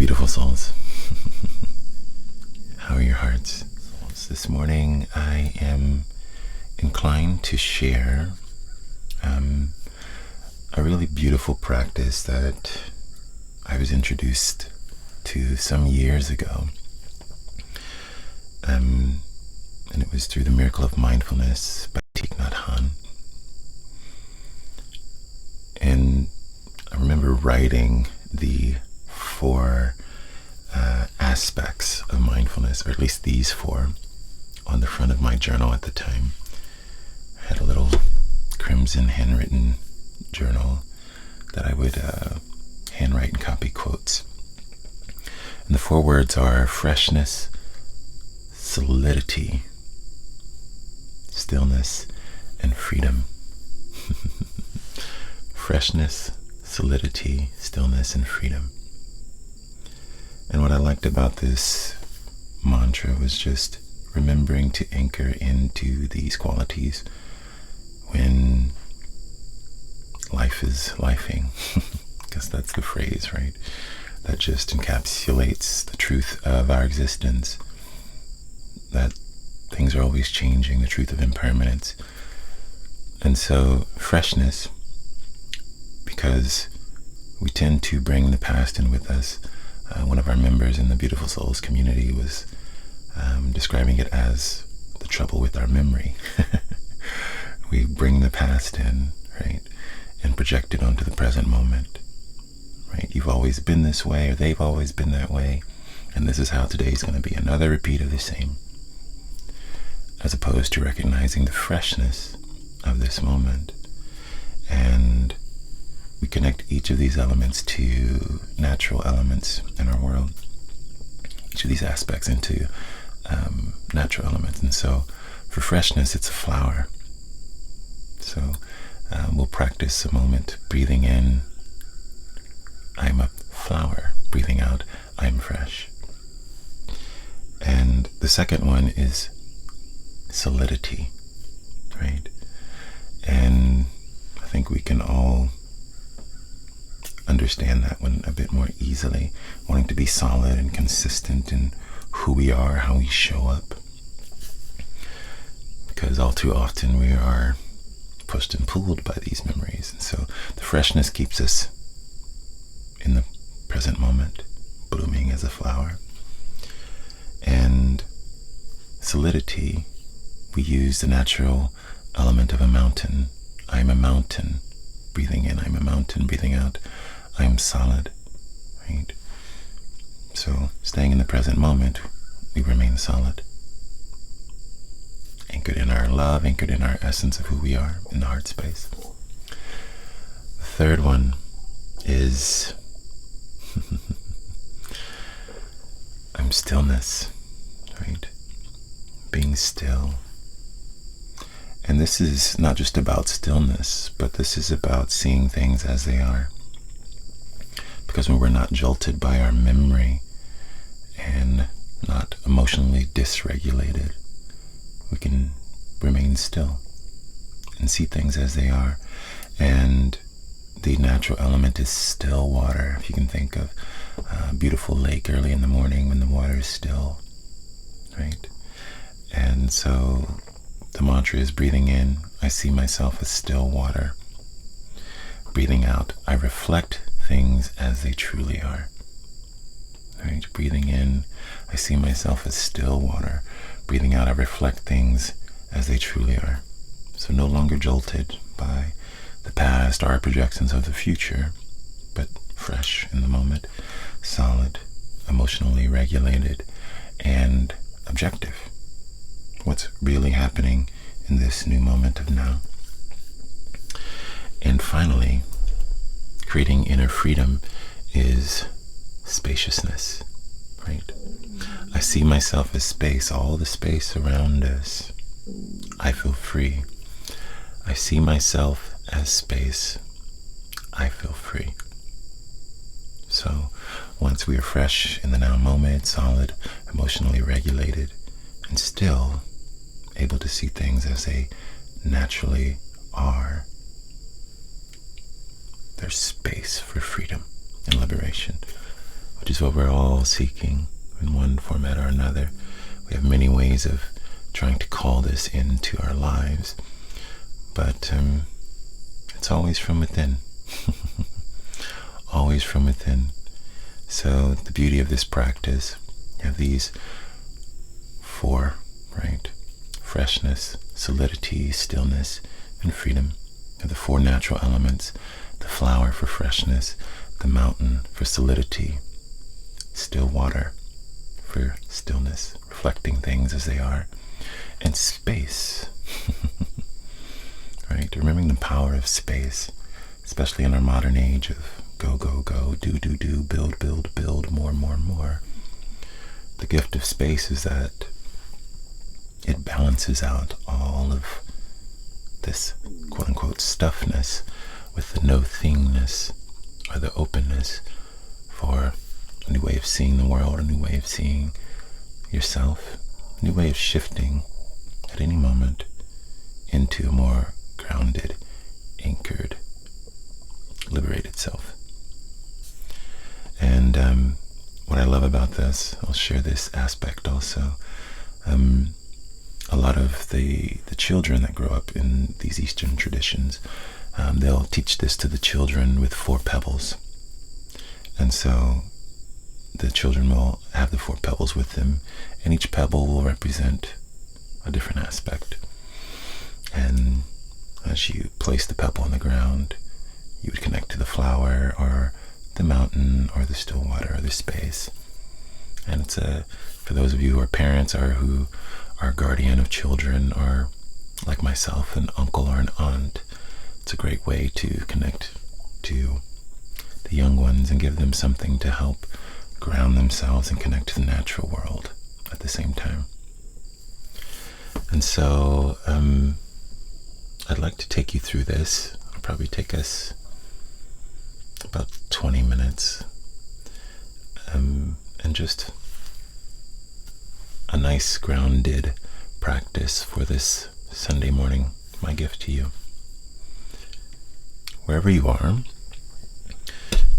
beautiful souls. How are your hearts? This morning I am inclined to share a really beautiful practice that I was introduced to some years ago. And it was through the Miracle of Mindfulness by Thich Nhat Hanh. And I remember writing the 4 aspects of mindfulness, or at least these 4, on the front of my journal at the time. I had a little crimson handwritten journal that I would handwrite and copy quotes. And the 4 words are freshness, solidity, stillness, and freedom. Freshness, solidity, stillness, and freedom. And what I liked about this mantra was just remembering to anchor into these qualities when life is lifing. Because that's the phrase, right? That just encapsulates the truth of our existence. That things are always changing, the truth of impermanence. And so freshness, because we tend to bring the past in with us. One of our members in the Beautiful Souls community was describing it as the trouble with our memory. We bring the past in, right, and project it onto the present moment, right? You've always been this way, or they've always been that way, and this is how today's going to be, another repeat of the same, as opposed to recognizing the freshness of this moment. And we connect each of these elements to natural elements in our world. Each of these aspects into natural elements. And so for freshness, it's a flower. So we'll practice a moment breathing in, I'm a flower. Breathing out, I'm fresh. And the second one is solidity, right? And I think we can all understand that one a bit more easily, wanting to be solid and consistent in who we are, how we show up. Because all too often we are pushed and pulled by these memories. And so the freshness keeps us in the present moment, blooming as a flower. And solidity, we use the natural element of a mountain. I'm a mountain. Breathing in, I'm a mountain. Breathing out, I'm solid, right? So staying in the present moment, we remain solid. Anchored in our love, anchored in our essence of who we are in the heart space. The third one is I'm stillness, right? Being still. And this is not just about stillness, but this is about seeing things as they are. Because when we're not jolted by our memory and not emotionally dysregulated, we can remain still and see things as they are. And the natural element is still water. If you can think of a beautiful lake early in the morning when the water is still, right? And so the mantra is breathing in, I see myself as still water. Breathing out, I reflect things as they truly are. Right? Breathing in, I see myself as still water. Breathing out, I reflect things as they truly are. So no longer jolted by the past or our projections of the future, but fresh in the moment, solid, emotionally regulated, and objective. What's really happening in this new moment of now. And finally, creating inner freedom is spaciousness, right? I see myself as space, all the space around us. I feel free. I see myself as space. I feel free. So once we are fresh in the now moment, solid, emotionally regulated, and still able to see things as they naturally are, there's space for freedom and liberation, which is what we're all seeking in one format or another. We have many ways of trying to call this into our lives, but it's always from within. Always from within. So the beauty of this practice, you have these four, right? Freshness, solidity, stillness, and freedom. You have the four natural elements: the flower for freshness, the mountain for solidity, still water for stillness, reflecting things as they are, and space. Right? Remembering the power of space, especially in our modern age of go, go, go, do, do, do, build, build, build, more, more, more. The gift of space is that it balances out all of this quote-unquote stuffness with the no-thingness or the openness for a new way of seeing the world, a new way of seeing yourself, a new way of shifting at any moment into a more grounded, anchored, liberated self. And what I love about this, I'll share this aspect also. A lot of the children that grow up in these Eastern traditions, they'll teach this to the children with 4 pebbles. And so the children will have the 4 pebbles with them, and each pebble will represent a different aspect. And as you place the pebble on the ground, you would connect to the flower or the mountain or the still water or the space. And it's for those of you who are parents or who are guardian of children, or like myself, an uncle or an aunt, it's a great way to connect to the young ones and give them something to help ground themselves and connect to the natural world at the same time. And so I'd like to take you through this. It'll probably take us about 20 minutes, and just a nice grounded practice for this Sunday morning, my gift to you. Wherever you are,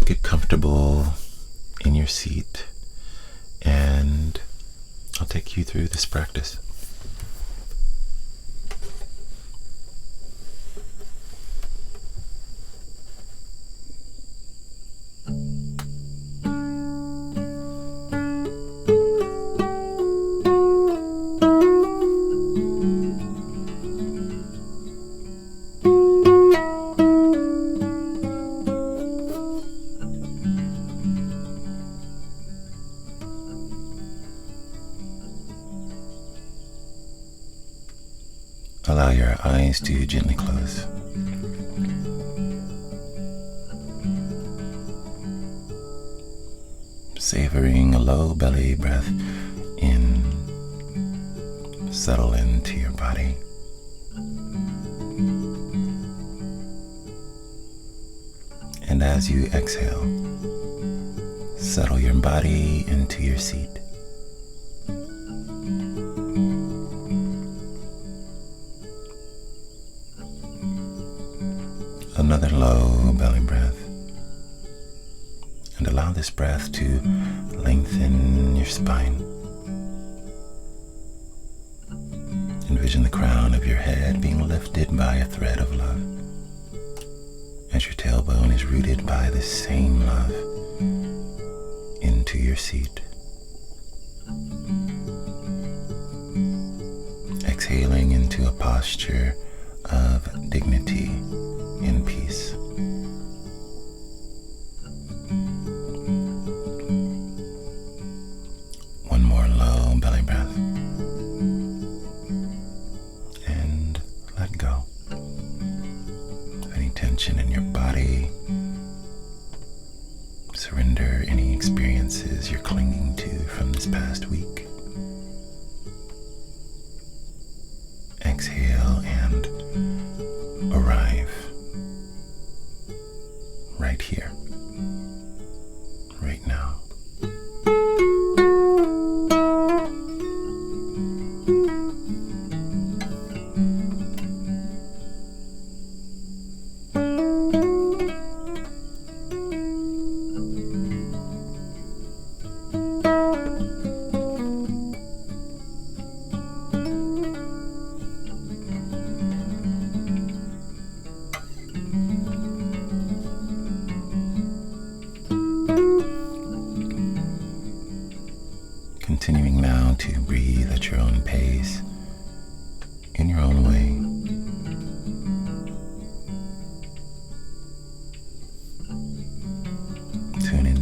get comfortable in your seat, and I'll take you through this practice. Allow your eyes to gently close. Savoring a low belly breath in, settle into your body. And as you exhale, settle your body into your seat. Another low belly breath, and allow this breath to lengthen your spine. Envision the crown of your head being lifted by a thread of love, as your tailbone is rooted by the same love into your seat. Exhaling into a posture of dignity and peace. One more low belly breath, and let go of any tension in your body. Surrender any experiences you're clinging to from this past week. Exhale and arrive right here, right now.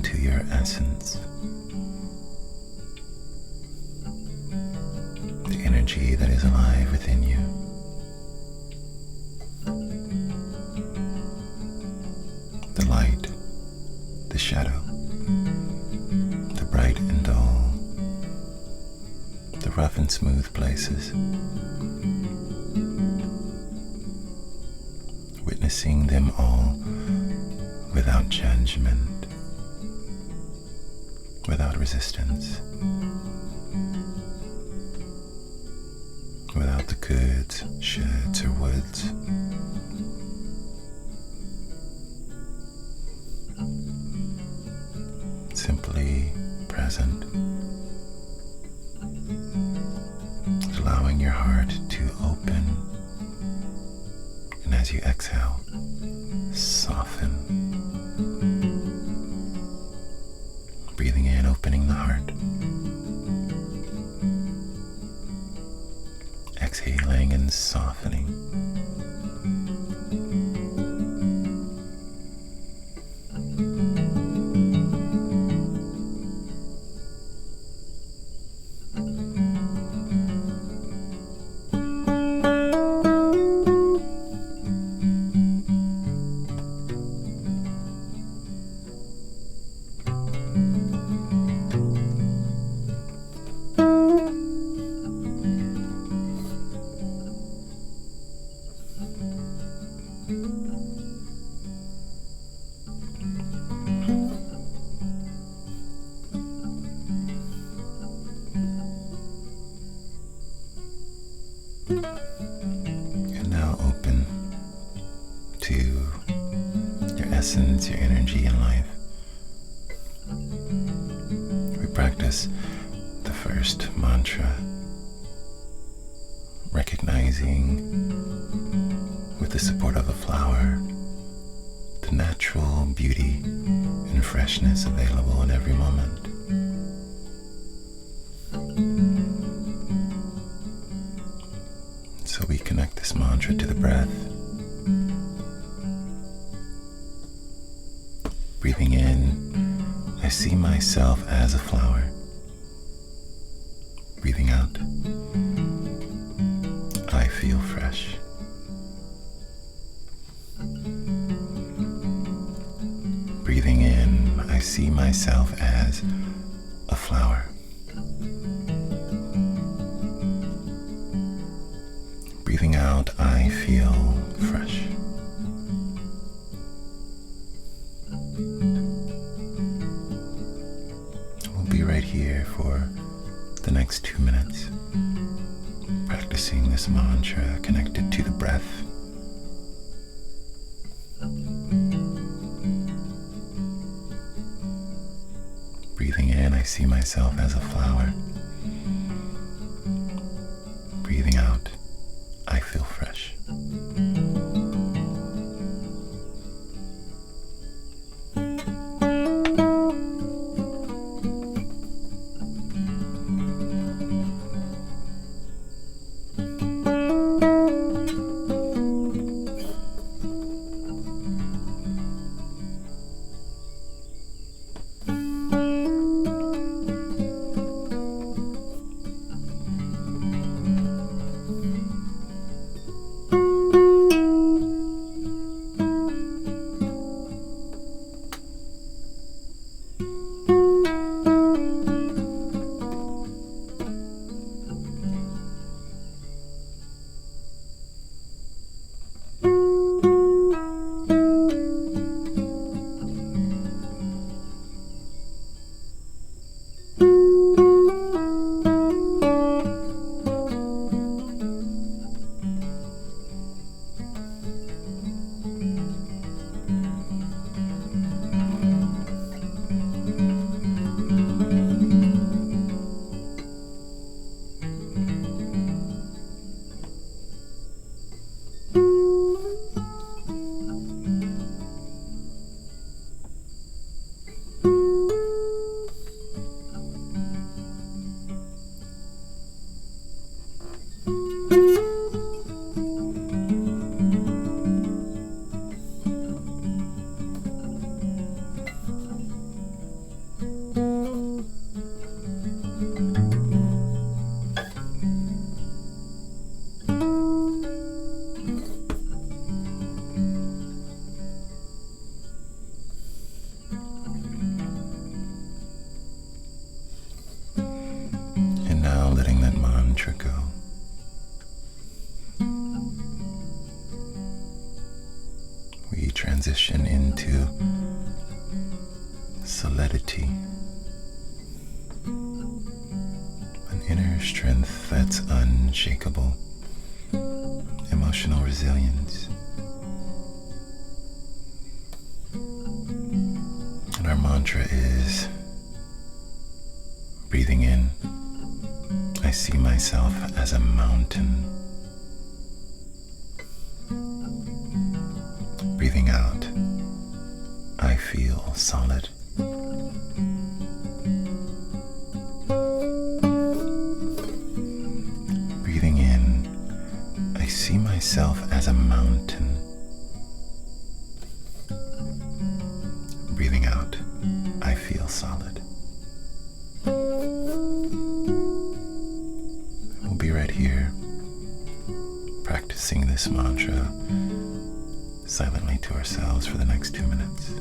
into your essence, the energy that is alive within you. The light, the shadow, the bright and dull, the rough and smooth places. Witnessing them all without judgment, without resistance, without the coulds, shoulds, or woulds. Simply present, allowing your heart to open, and as you exhale, soften. Breathing in, opening the heart. Exhaling and softening. And now open to your essence, your energy in life. We practice the first mantra, recognizing with the support of a flower the natural beauty and freshness available in every moment. So we connect this mantra to the breath. Breathing in, I see myself as a flower. Breathing out, I feel fresh. Breathing in, I see myself as a flower. Breathing out, I feel fresh. We'll be right here for the next 2 minutes, practicing this mantra connected to the breath. Breathing in, I see myself as a flower. Breathing out, I feel fresh. mantra go. We transition into solidity, an inner strength that's unshakable, emotional resilience. And our mantra is breathing in, I see myself as a mountain. Breathing out, I feel solid. Breathing in, I see myself as a mountain. Breathing out, I feel solid. We'll be right here practicing this mantra silently to ourselves for the next 2 minutes.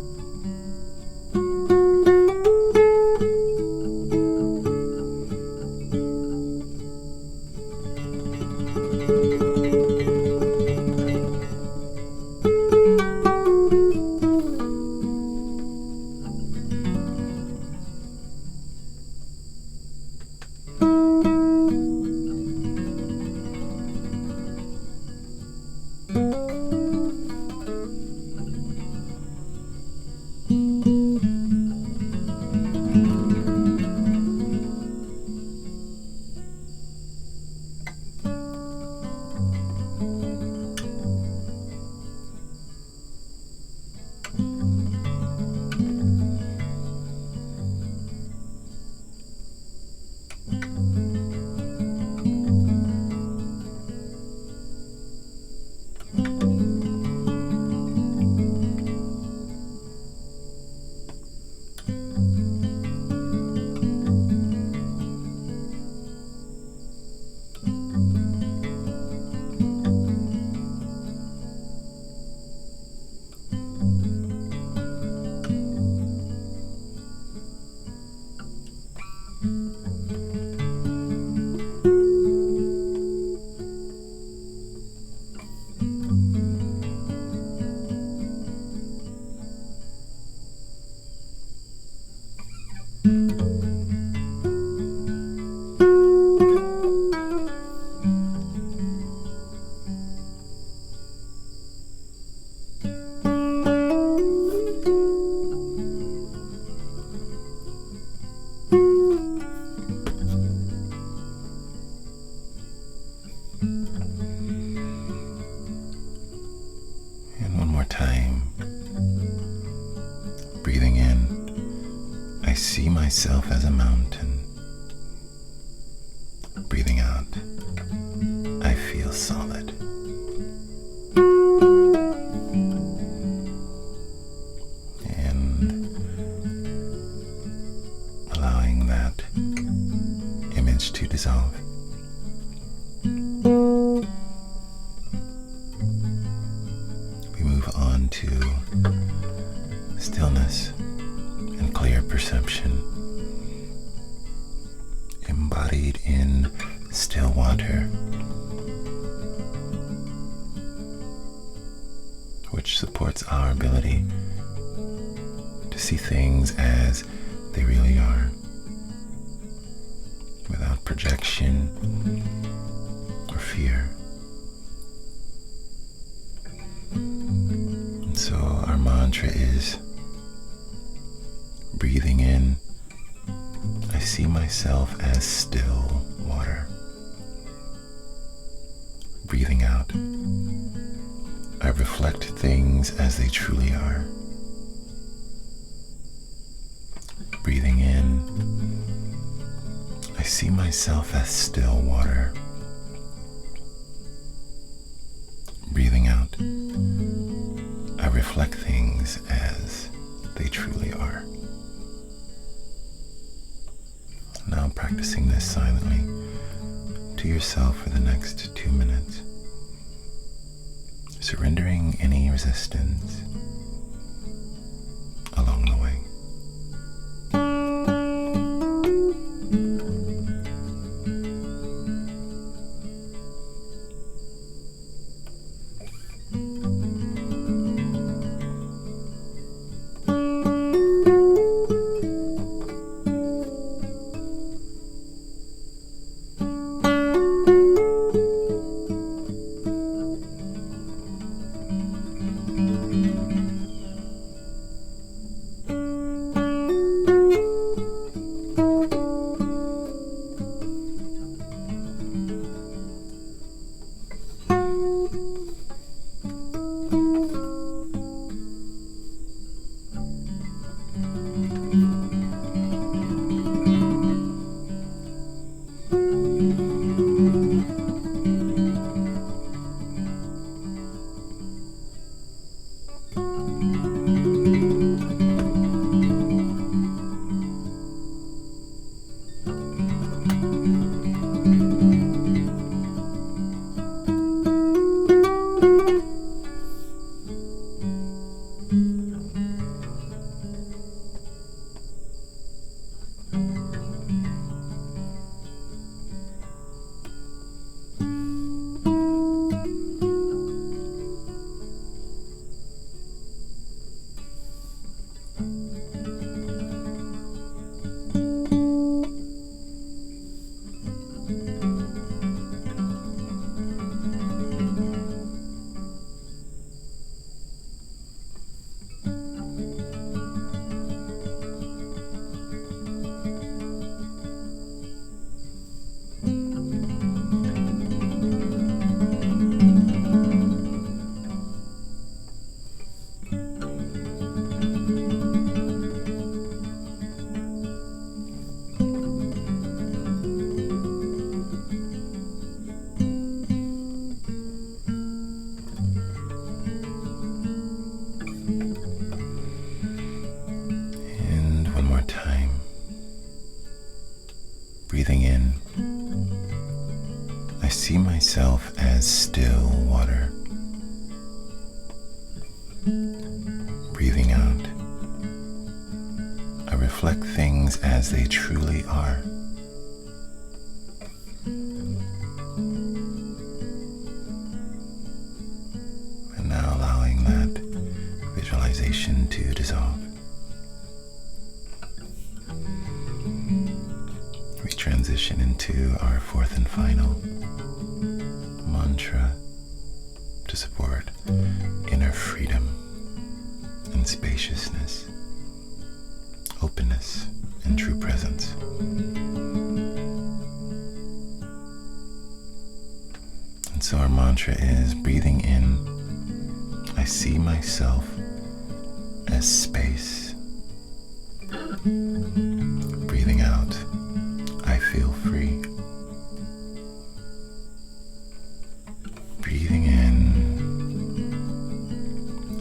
Breathing in, I see myself as a mountain. Breathing out, I feel solid. And allowing that image to dissolve. We move on to stillness and clear perception, embodied in still water, which supports our ability to see things as they really are, without projection or fear. And so our mantra is, breathing in, I see myself as still water. Breathing out, I reflect things as they truly are. Breathing in, I see myself as still water. Breathing out, I reflect things as they truly are. Now practicing this silently to yourself for the next 2 minutes, surrendering any resistance along the way. Breathing in, I see myself as still water. Breathing out, I reflect things as they truly are. And now allowing that visualization to dissolve. We transition into our fourth and final mantra to support inner freedom and spaciousness, openness, and true presence. And so our mantra is, breathing in, I see myself as space. Breathing out, I feel free. Breathing in,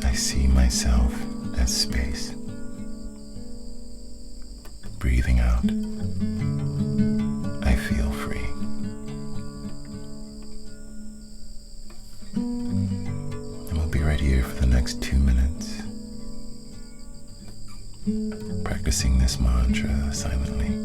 I see myself as space. Breathing out, I feel free. And we'll be right here for the next 2 minutes, practicing this mantra silently.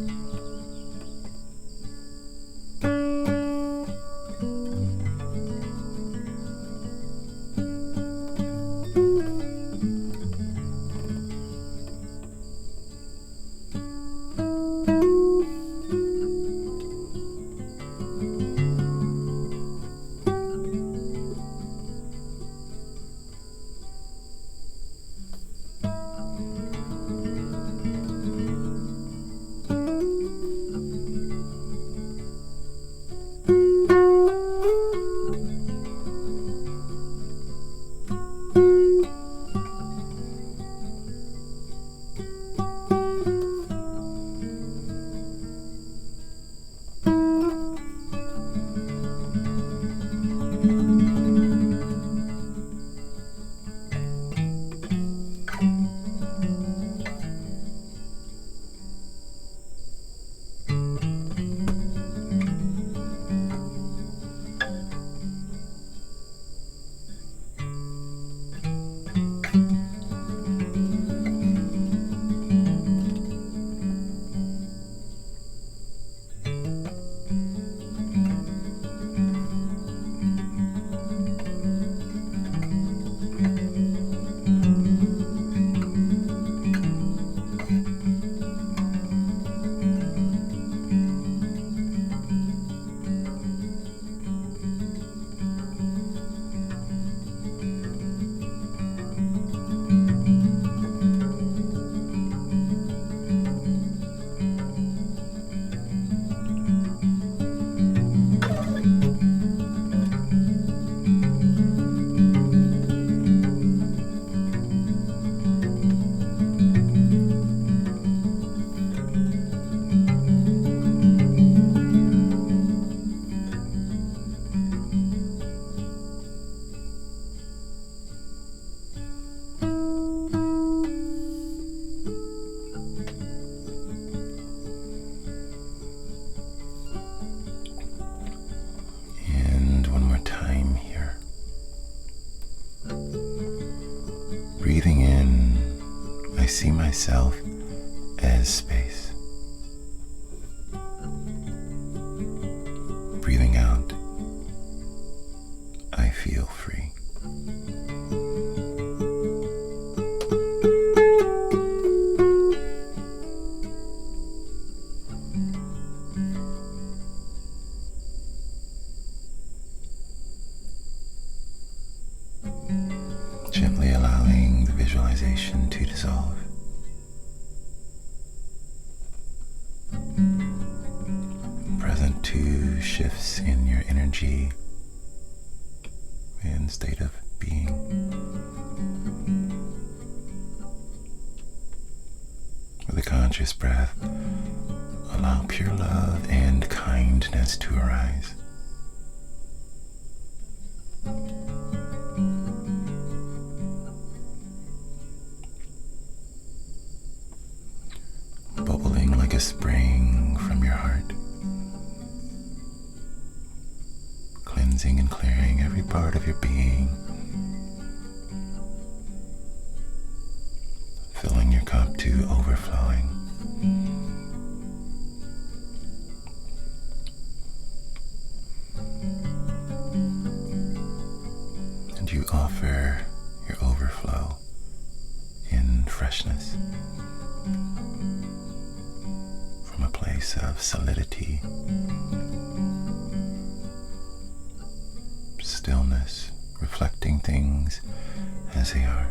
Breathing in, I see myself as space. Breathing out, I feel free. Gently allowing the visualization to dissolve. Present to shifts in your energy and state of being. With a conscious breath, allow pure love and kindness to arise. Bubbling like a spring from your heart. cleansing and clearing every part of your being, filling your cup to overflowing. And you offer your overflow in freshness from a place of solidity, stillness, reflecting things as they are,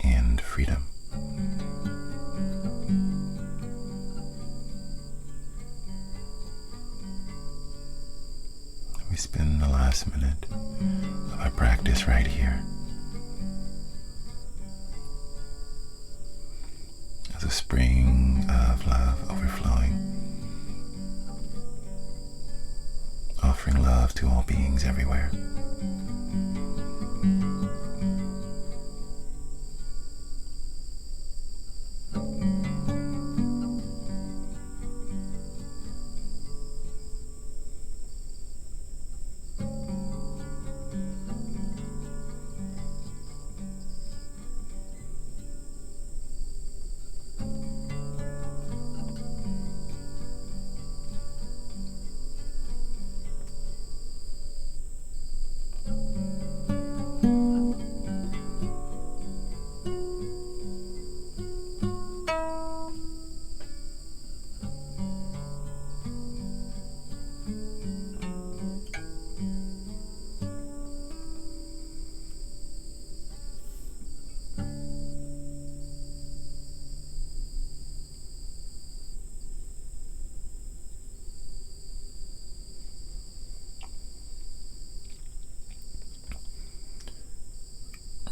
and freedom. We spend the last minute of our practice right here as a spring of love overflowing, offering love to all beings everywhere.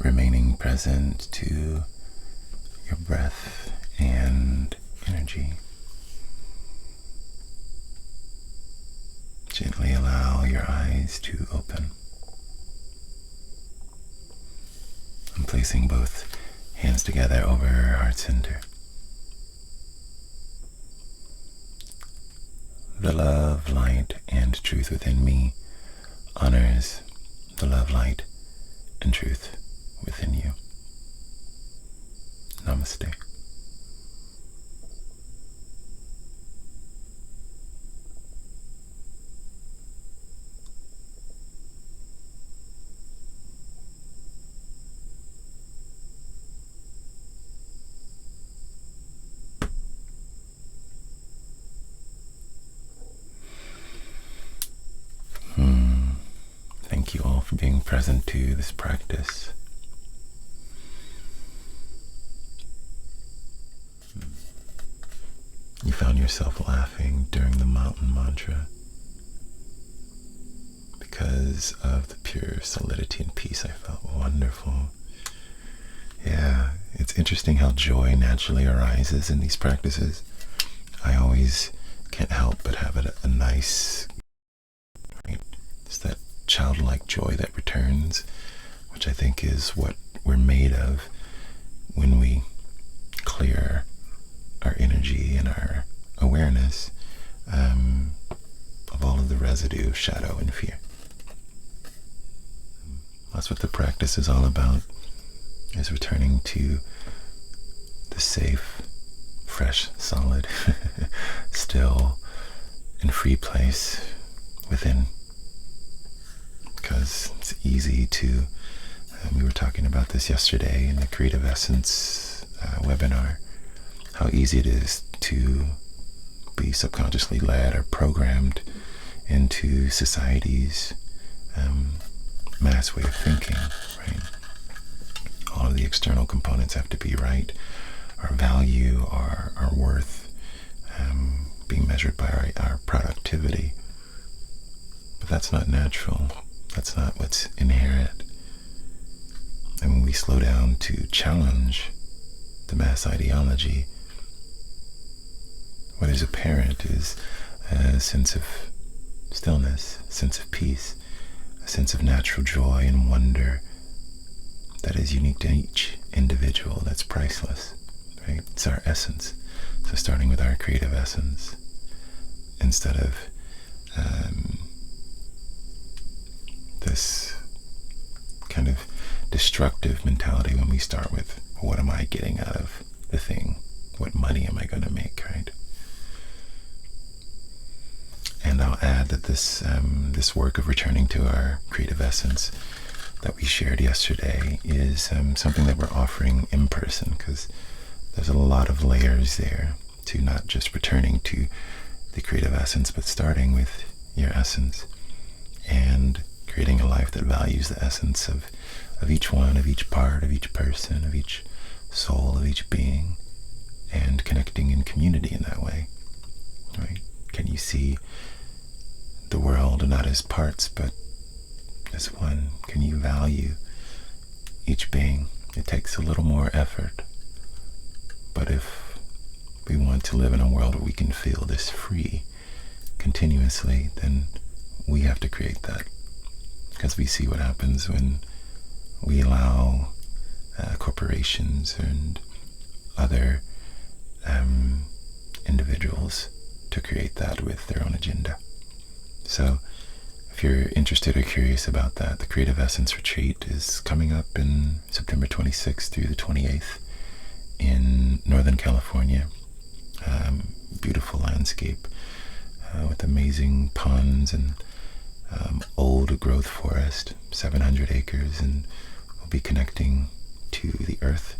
Remaining present to your breath and energy. Gently allow your eyes to open. And placing both hands together over heart center. The love, light, and truth within me honors the love, light, and truth within you. Namaste. Thank you all for being present to this practice. You found yourself laughing during the mountain mantra because of the pure solidity and peace I felt. Wonderful. Yeah, it's interesting how joy naturally arises in these practices. I always can't help but have a nice, right? It's that childlike joy that returns, which I think is what we're made of when we clear our energy and our awareness of all of the residue of shadow and fear. That's what the practice is all about, is returning to the safe, fresh, solid, still, and free place within. Because it's easy to, we were talking about this yesterday in the Creative Essence webinar, how easy it is to be subconsciously led or programmed into society's mass way of thinking, right? All of the external components have to be right. Our value, our worth, being measured by our productivity. But that's not natural. That's not what's inherent. And when we slow down to challenge the mass ideology, what is apparent is a sense of stillness, a sense of peace, a sense of natural joy and wonder that is unique to each individual, that's priceless, right? It's our essence. So starting with our creative essence, instead of this kind of destructive mentality when we start with, what am I getting out of the thing? What money am I going to make, right? And I'll add that this work of returning to our creative essence that we shared yesterday is something that we're offering in person, because there's a lot of layers there to not just returning to the creative essence, but starting with your essence and creating a life that values the essence of each one, of each part, of each person, of each soul, of each being, and connecting in community in that way, right? Can you see the world not as parts, but as one? Can you value each being? It takes a little more effort, but if we want to live in a world where we can feel this free continuously, then we have to create that, because we see what happens when we allow corporations and other individuals to create that with their own agenda. So if you're interested or curious about that, the Creative Essence Retreat is coming up in September 26th through the 28th in Northern California. Beautiful landscape with amazing ponds and old growth forest, 700 acres, and we'll be connecting to the earth.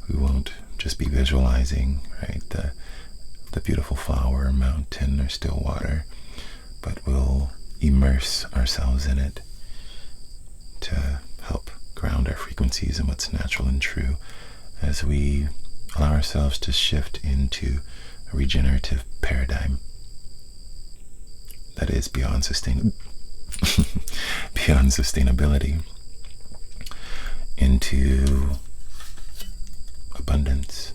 We won't just be visualizing, right, the beautiful flower, mountain, or still water, but we'll immerse ourselves in it to help ground our frequencies in what's natural and true as we allow ourselves to shift into a regenerative paradigm that is beyond sustainability into abundance,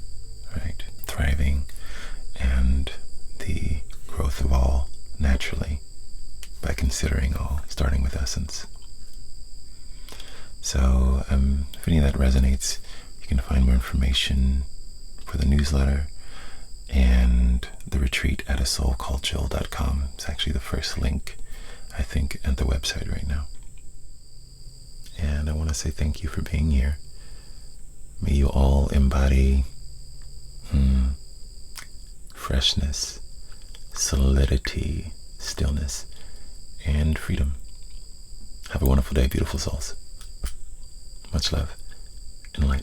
right? Thriving and the growth of all naturally by considering all, starting with essence. So if any of that resonates, you can find more information for the newsletter and the retreat at asoulcalledjoel.com. It's actually the first link, I think, at the website right now. And I want to say thank you for being here. May you all embody freshness, solidity, stillness, and freedom. Have a wonderful day, beautiful souls. Much love and light.